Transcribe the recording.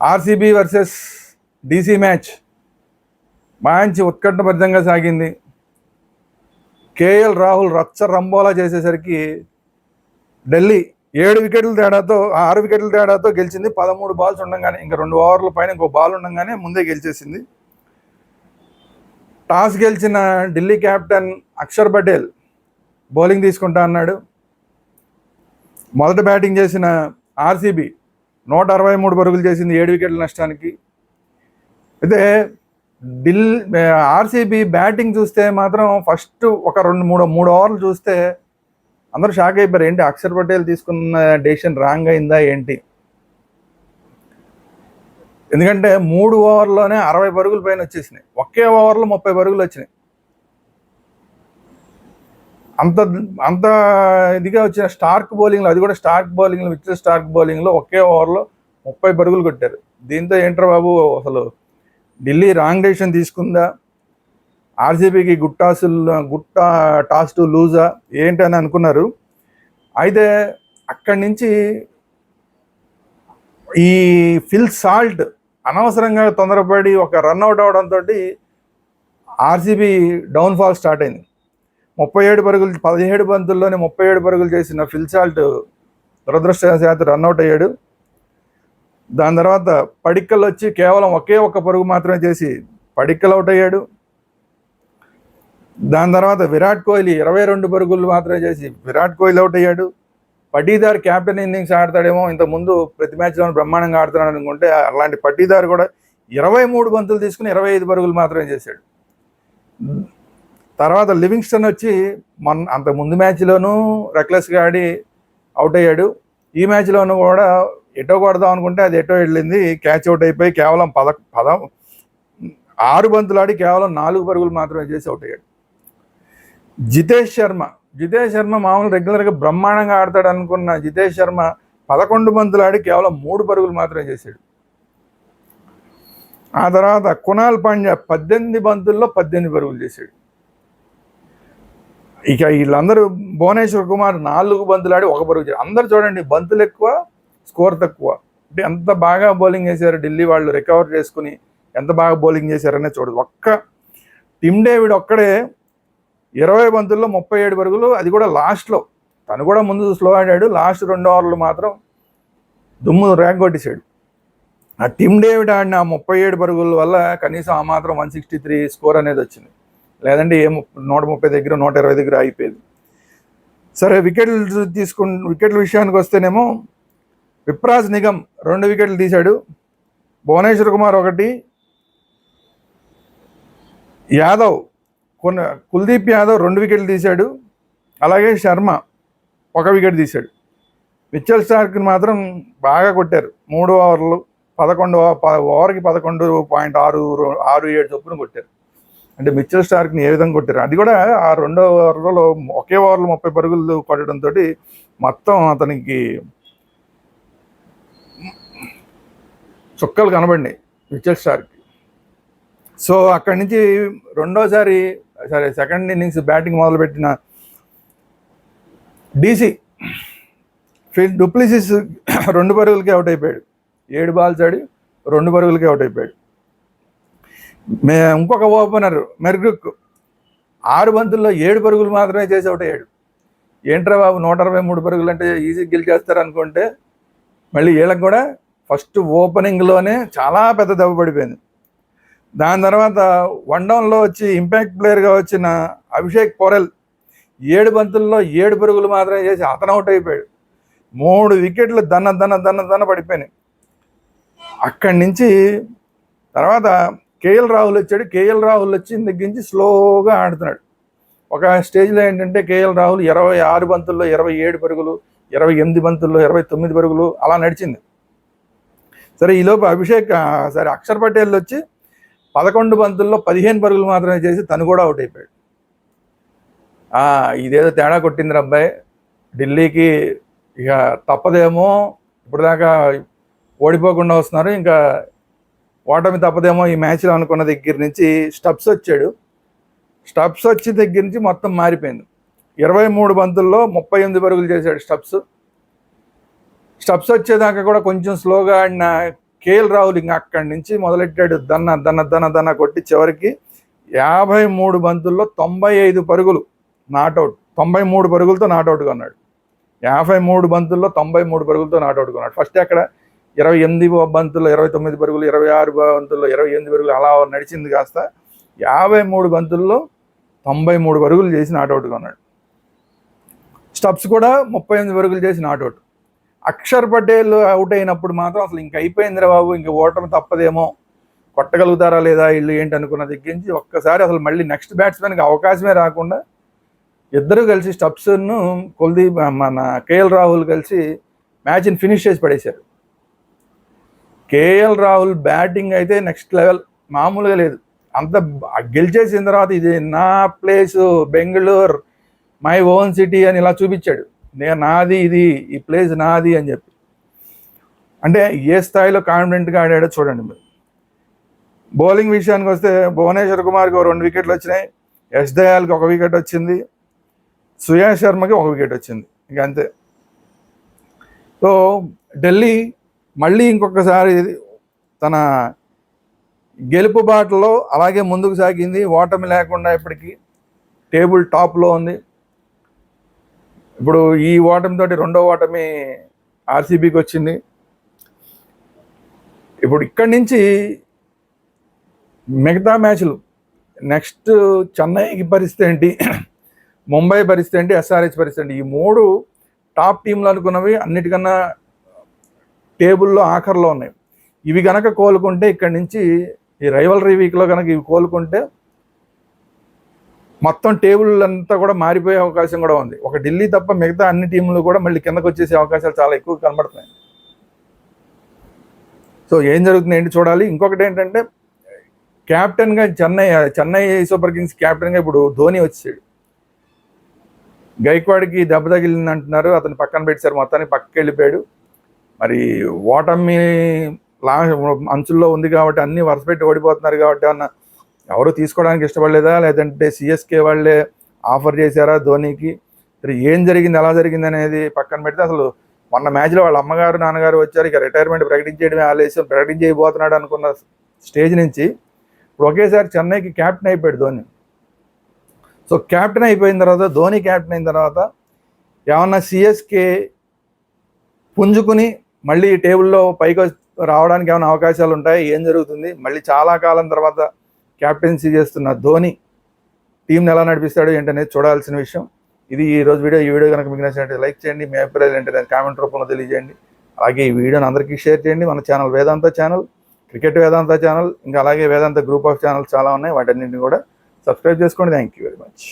RCB versus DC match మంచి ఉత్కంఠభరితంగా సాగింది. కేఎల్ రాహుల్ రచ్చ రంబోలా చేసేసరికి ఢిల్లీ 6 వికెట్ల తేడాతో గెలిచింది. 13 బాల్స్ ఉండగానే, ఇంకా 2 ఓవర్ల పైన ఇంకో బాల్ ఉండగానే ముందే గెలిచేసింది. టాస్ గెలిచిన ఢిల్లీ కెప్టెన్ అక్షర్ పటేల్ బౌలింగ్ తీసుకుంటా అన్నాడు. మొదట బ్యాటింగ్ చేసిన ఆర్సీబీ 163 పరుగులు చేసింది 7 వికెట్ల నష్టానికి. అయితే ఆర్సీబీ బ్యాటింగ్ చూస్తే మాత్రం ఫస్ట్ ఒక 2-3 ఓవర్లు చూస్తే అందరూ షాక్ అయిపోయారు. ఏంటి అక్షర్ పటేల్ తీసుకున్న డెసిషన్ రాంగ్ అయిందా ఏంటి? ఎందుకంటే 3 ఓవర్లోనే 60 పరుగుల పైన వచ్చేసినాయి. ఒకే ఓవర్లో 30 పరుగులు వచ్చినాయి. అంత ఇదిగా వచ్చిన స్టార్క్ బౌలింగ్లో, అది కూడా స్టార్క్ బౌలింగ్లో, మిచెల్ స్టార్క్ బౌలింగ్లో ఒకే ఓవర్లో 30 పరుగులు కొట్టారు. దీంతో ఏంట్రా బాబు, అసలు ఢిల్లీ రాంగ్ డెసిషన్ తీసుకుందా, ఆర్సీబీకి గుడ్ టాస్ టు లూజా ఏంటి అని అనుకున్నారు. అయితే అక్కడి నుంచి ఈ ఫిల్ సాల్ట్ అనవసరంగా తొందరపడి ఒక రన్అట్ అవడంతో ఆర్సీబీ డౌన్ఫాల్ స్టార్ట్ అయింది. 17 పరుగులు 17 బంతుల్లోనే 37 పరుగులు చేసిన ఫిల్ సాల్ట్ దురదృష్టవశాత్తు రన్అట్ అయ్యాడు. దాని తర్వాత పడిక్కల్ వచ్చి కేవలం ఒకే ఒక్క పరుగు మాత్రమే చేసి పడిక్కల్ అవుట్ అయ్యాడు. దాని తర్వాత విరాట్ కోహ్లీ 22 పరుగులు మాత్రమే చేసి విరాట్ కోహ్లీ అవుట్ అయ్యాడు. పటీదార్ క్యాప్టెన్ ఇన్నింగ్స్ ఆడతాడేమో, ఇంతకుముందు ప్రతి మ్యాచ్లో బ్రహ్మాండంగా ఆడుతున్నాడు అనుకుంటే అలాంటి పటీదార్ కూడా 23 బంతులు తీసుకుని 25 పరుగులు మాత్రమే చేశాడు. తర్వాత లివింగ్స్టన్ వచ్చి అంత ముందు మ్యాచ్లోనూ రెక్లెస్గా ఆడి అవుట్ అయ్యాడు. ఈ మ్యాచ్లోనూ కూడా ఎటో కొడదాం అనుకుంటే అది ఎటో వెళ్ళింది, క్యాచ్ అవుట్ అయిపోయి కేవలం 6 బంతులు ఆడి కేవలం 4 పరుగులు మాత్రమే చేసి అవుట్ అయ్యాడు. జితేష్ శర్మ మామూలు రెగ్యులర్గా బ్రహ్మాండంగా ఆడతాడు అనుకున్న జితేష్ శర్మ 11 బంతులు ఆడి కేవలం 3 పరుగులు మాత్రమే చేశాడు. ఆ తర్వాత కునాల్ పాండ్యా 18 బంతుల్లో 18 పరుగులు చేశాడు. ఇక వీళ్ళందరూ భువనేశ్వర్ కుమార్ 4 బంతులు ఆడి 1 పరుగు చేశాడు. అందరు చూడండి, బంతులు ఎక్కువ, స్కోర్ తక్కువ. అంటే ఎంత బాగా బౌలింగ్ చేశారు ఢిల్లీ వాళ్ళు, రికవర్ చేసుకుని ఎంత బాగా బౌలింగ్ చేశారనే చూడదు. ఒక్క టిమ్ డేవిడ్ ఒక్కడే 20 బంతుల్లో 37 పరుగులు, అది కూడా లాస్ట్లో. తను కూడా ముందు స్లో ఆడాడు, లాస్ట్ 2 ఓవర్లు మాత్రం దుమ్ము రేగొట్టేశాడు. ఆ టిమ్ డేవిడ్ ఆడిన 37 పరుగుల వల్ల కనీసం ఆ మాత్రం 163 స్కోర్ అనేది వచ్చింది. లేదంటే 130 దగ్గర 120 దగ్గర అయిపోయేది. సరే, వికెట్ల విషయానికి వస్తేనేమో విప్రాజ్ నిగమ్ 2 వికెట్లు తీశాడు. భువనేశ్వర్ కుమార్ 1, కుల్దీప్ యాదవ్ 2 వికెట్లు తీశాడు. అలాగే శర్మ 1 వికెట్ తీశాడు. మిచెల్ స్టార్క్ని మాత్రం బాగా కొట్టారు. 3 ఓవర్లు 11 ఓవర్కి 11.67 చొప్పున కొట్టారు. అంటే మిచెల్ స్టార్క్ని ఏ విధంగా కొట్టారు, అది కూడా ఆ 2వ ఓవర్లో ఒకే ఓవర్లో 30 పరుగులు కొట్టడంతో మొత్తం అతనికి చుక్కలు కనబడినాయి మిచెల్ స్టార్క్. సో అక్కడి నుంచి సెకండ్ ఇన్నింగ్స్ బ్యాటింగ్ మొదలుపెట్టిన డీసీ డూప్లెసిస్ 2 పరుగులకి అవుట్ అయిపోయాడు. 7 బాల్స్ ఆడి 2 పరుగులకి అవుట్ అయిపోయాడు. ఇంకొక ఓపెనర్ మెర్గ్రుక్ 6 బంతుల్లో 7 పరుగులు మాత్రమే చేసి అవుట్ అయ్యాడు. ఏంట్రా బాబు, 163 పరుగులు అంటే ఈజీ గెలిచేస్తారు అనుకుంటే మళ్ళీ వీళ్ళకి కూడా ఫస్ట్ ఓపెనింగ్లోనే చాలా పెద్ద దెబ్బ పడిపోయింది. దాని తర్వాత 1 డౌన్లో వచ్చి ఇంపాక్ట్ ప్లేయర్గా వచ్చిన అభిషేక్ పోరెల్ 7 బంతుల్లో 7 పరుగులు మాత్రమే చేసి అతను అవుట్ అయిపోయాడు. 3 వికెట్లు దన్న పడిపోయినాయి. అక్కడి నుంచి తర్వాత కేఎల్ రాహుల్ వచ్చాడు. కేఎల్ రాహుల్ వచ్చిన దగ్గర నుంచి స్లోగా ఆడుతున్నాడు. ఒక స్టేజ్లో ఏంటంటే కేఎల్ రాహుల్ 26 బంతుల్లో 27 పరుగులు, 28 బంతుల్లో 29 పరుగులు అలా నడిచింది. సరే, ఈలోపు అక్షర్ పటేల్ వచ్చి 11 బంతుల్లో 15 పరుగులు మాత్రమే చేసి తను కూడా అవుట్ అయిపోయాడు. ఇదేదో తేడా కొట్టింది అబ్బాయి, ఢిల్లీకి ఇక తప్పదేమో, ఇప్పుడు దాకా ఓడిపోకుండా వస్తున్నారు, ఇంకా ఓటమి తప్పదేమో ఈ మ్యాచ్లో అనుకున్న దగ్గర నుంచి స్టబ్స్ వచ్చాడు. స్టబ్స్ వచ్చి దగ్గర నుంచి మొత్తం మారిపోయింది. 23 బంతుల్లో 38 పరుగులు చేశాడు స్టబ్స్ వచ్చేదాకా కూడా కొంచెం స్లోగా ఆడిన కేఎల్ రాహుల్ ఇంకా అక్కడి నుంచి మొదలెట్టాడు, దన్న కొట్టి చివరికి 53 బంతుల్లో 95 పరుగులు నాట్అవుట్, 93 పరుగులతో నాట్అవుట్గా ఉన్నాడు. 53 బంతుల్లో 93 పరుగులతో నాట్అవుట్గా ఉన్నాడు. ఫస్ట్ అక్కడ 28 బంతుల్లో 29 పరుగులు, 26 బంతుల్లో 28 పరుగులు అలా నడిచింది. కాస్త 53 బంతుల్లో 93 పరుగులు చేసి నాట్అవుట్గా ఉన్నాడు. స్టబ్స్ కూడా 38 పరుగులు చేసి నాట్అవుట్. అక్షర్ పటేల్ అవుట్ అయినప్పుడు మాత్రం అసలు ఇంక అయిపోయిందిరా బాబు, ఇంక ఓటమి తప్పదేమో, కొట్టగలుగుతారా లేదా వీళ్ళు ఏంటి అనుకున్న దగ్గరించి ఒక్కసారి అసలు మళ్ళీ నెక్స్ట్ బ్యాట్స్మెన్కి అవకాశమే రాకుండా ఇద్దరు కలిసి స్టబ్స్ను కుల్దీప్ మన కేఎల్ రాహుల్ కలిసి మ్యాచ్ని ఫినిష్ చేసి పడేశారు. కేఎల్ రాహుల్ బ్యాటింగ్ అయితే నెక్స్ట్ లెవెల్, మామూలుగా లేదు. అంత గెలిచేసిన తర్వాత ఇది నా place, Bengaluru my own city అని ఇలా చూపించాడు. నాది ఇది, ఈ ప్లేస్ నాది అని చెప్పి. అంటే ఏ స్థాయిలో కాన్ఫిడెంట్గా ఆడాడో చూడండి మీరు. బౌలింగ్ విషయానికి వస్తే భువనేశ్వర్ కుమార్కి 2 వికెట్లు వచ్చినాయి, యశ్ దయాల్కి 1 వికెట్ వచ్చింది, సుయాష్ శర్మకి 1 వికెట్ వచ్చింది, ఇంక అంతే. సో ఢిల్లీ మళ్ళీ ఇంకొకసారి తన గెలుపు బాటలో అలాగే ముందుకు సాగింది. ఓటమి లేకుండా ఇప్పటికీ టేబుల్ టాప్లో ఉంది. ఇప్పుడు ఈ ఓటమితో 2వ ఓటమి ఆర్సీబీకి వచ్చింది. ఇప్పుడు ఇక్కడి నుంచి మిగతా మ్యాచ్లు నెక్స్ట్ చెన్నైకి పరిస్థితి ఏంటి, ముంబై పరిస్థితి ఏంటి, ఎస్ఆర్హెచ్ పరిస్థితి ఏంటి, ఈ 3 టాప్ టీంలు అనుకున్నవి అన్నిటికన్నా టేబుల్లో ఆఖరిలో ఉన్నాయి. ఇవి కనుక కోలుకుంటే ఇక్కడి నుంచి ఈ రైవలరీ వీక్లో కనుక ఇవి కోలుకుంటే మొత్తం టేబుల్ అంతా కూడా మారిపోయే అవకాశం కూడా ఉంది. ఒక ఢిల్లీ తప్ప మిగతా అన్ని టీంలు కూడా మళ్ళీ కిందకు వచ్చేసే అవకాశాలు చాలా ఎక్కువ కనబడుతున్నాయి. సో ఏం జరుగుతుంది ఏంటి చూడాలి. ఇంకొకటి ఏంటంటే క్యాప్టెన్గా చెన్నై సూపర్ కింగ్స్ క్యాప్టెన్గా ఇప్పుడు ధోని వచ్చాడు. గైక్వాడ్కి దెబ్బ తగిలింది అంటున్నారు, అతను పక్కన పెట్టారు, మొత్తానికి పక్కకి వెళ్ళిపోయాడు. మరి ఓటమి అంచుల్లో ఉంది కాబట్టి అన్ని వరుస పెట్టి ఓడిపోతున్నారు కాబట్టి ఏమన్నా ఎవరు తీసుకోవడానికి ఇష్టపడలేదా, లేదంటే సిఎస్కే వాళ్ళే ఆఫర్ చేశారా ధోనికి, ఏం జరిగింది ఎలా జరిగింది అనేది పక్కన పెడితే అసలు మొన్న మ్యాచ్లో వాళ్ళ అమ్మగారు నాన్నగారు వచ్చారు, ఇక రిటైర్మెంట్ ప్రకటించేయడమే ఆలస్యం, ప్రకటించబోతున్నాడు అనుకున్న స్టేజ్ నుంచి ఇప్పుడు ఒకేసారి చెన్నైకి క్యాప్టెన్ అయిపోయాడు ధోని. సో క్యాప్టెన్ అయిపోయిన తర్వాత, ధోని క్యాప్టెన్ అయిన తర్వాత ఏమన్నా సిఎస్కే పుంజుకుని మళ్ళీ టేబుల్లో పైకి రావడానికి ఏమైనా అవకాశాలు ఉంటాయి, ఏం జరుగుతుంది, మళ్ళీ చాలా కాలం తర్వాత క్యాప్టెన్సీ చేస్తున్న ధోని టీంని ఎలా నడిపిస్తాడు ఏంటనేది చూడాల్సిన విషయం. ఇది ఈ రోజు వీడియో. ఈ వీడియో కనుక మీకు నచ్చినట్లయితే లైక్ చేయండి, మీ అభిప్రాయాలు ఏంటంటే కామెంట్ రూపంలో తెలియజేయండి. అలాగే ఈ వీడియోని అందరికీ షేర్ చేయండి. మన ఛానల్ వేదాంత ఛానల్, క్రికెట్ వేదాంత ఛానల్, ఇంకా అలాగే వేదాంత గ్రూప్ ఆఫ్ ఛానల్స్ చాలా ఉన్నాయి, వాటన్నింటిని కూడా సబ్స్క్రైబ్ చేసుకోండి. Thank you very much.